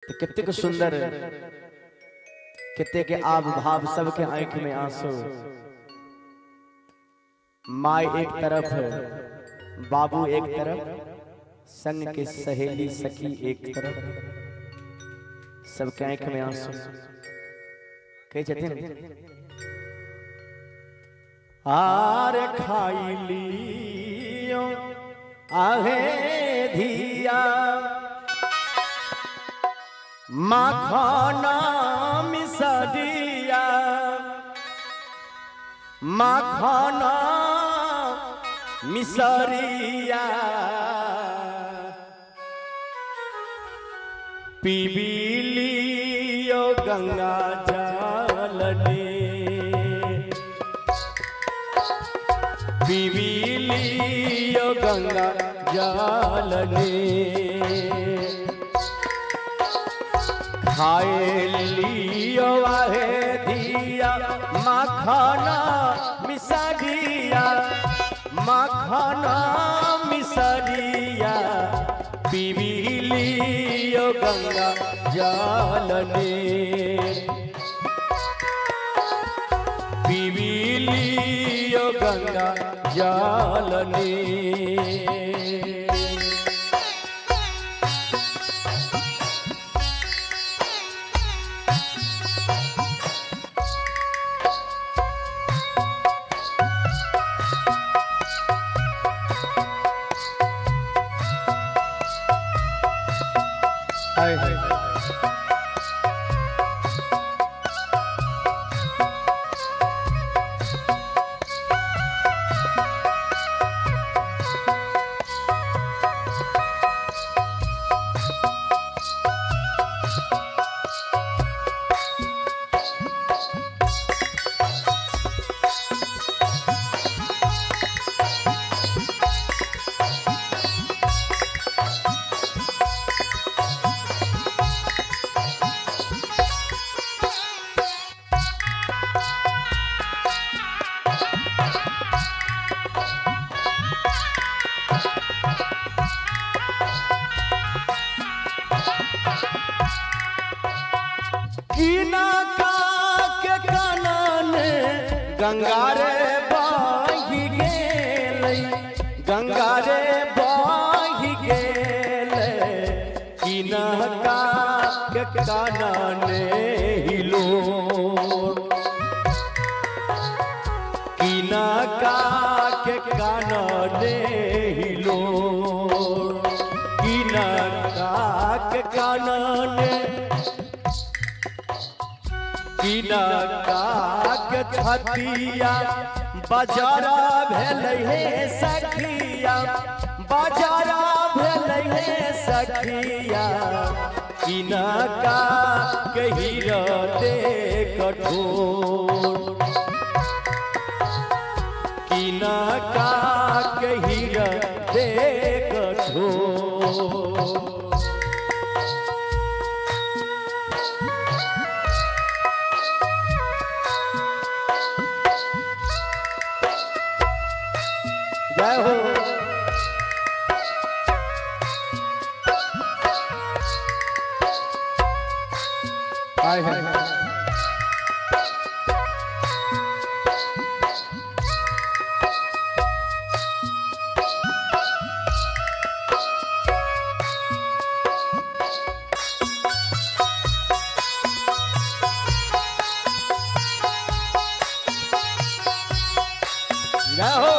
तो कितने सुंदर कितने के आब भाव सबके आंख में आंसू। माँ एक तरफ बाबू एक तरफ संग के सहेली सखी एक तरफ सबके आंख में आंसू। कहे छथिन आर खाई लियो आहे धिया माखना मिसरिया माखना मिसरिया पीबी लियो गंगा जल ने पीबी लियो गंगा जल ने खाए लियो आहे धिया माखना मिसरिया माखना मिसरिया पीबी लियो गंगा जल ने पीबी लियो गंगा जल ने। हाय हाय गंगा रे बही गेलै गंगा रे बही गेलै किनका के कानने हिलो किनका के कानने हिलो किनका के कानने किनका के छतिया बाजारा भेलै हे सखिया बाजारा भेलै हे सखिया किनका के हीरते कठोर किनका के हीरते कठोर। जय हो हाय हाय जय हो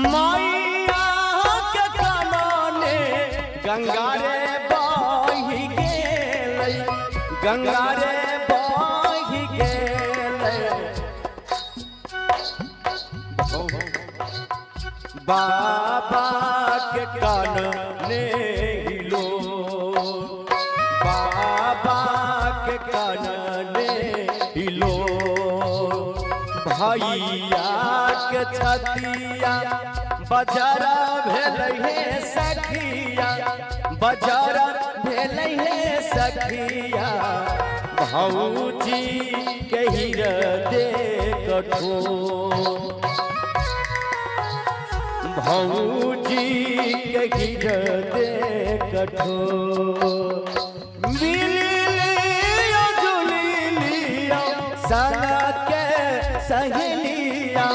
मैया के कानने गंगा रे बही गेलै गंगा रे बही गेलै बाबा के कानने हिलो बाबा के कानने हिलो भैया के छतिया बजरा भेलै हे सखिया बजारा भेलै हे सखिया भौजी के हृदय कठोर भौजी के हृदय कठोर मिलिया जुलिया संग के सहेलिया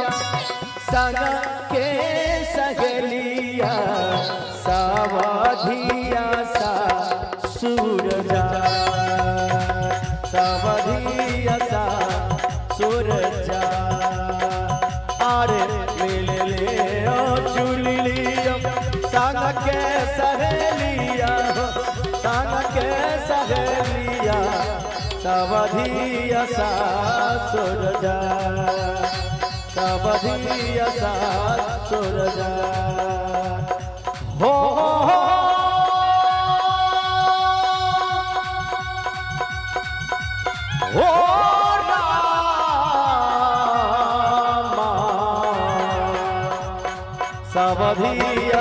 संग के सहेलिया सावधिया सा सूरजा सावधिया सा सूरजा अरे मिल ले चुलिया संग के सहेलिया संग के सहेलिया सावधिया सा सूरजा सावधिया सा सूरजा हो रामा सावधिया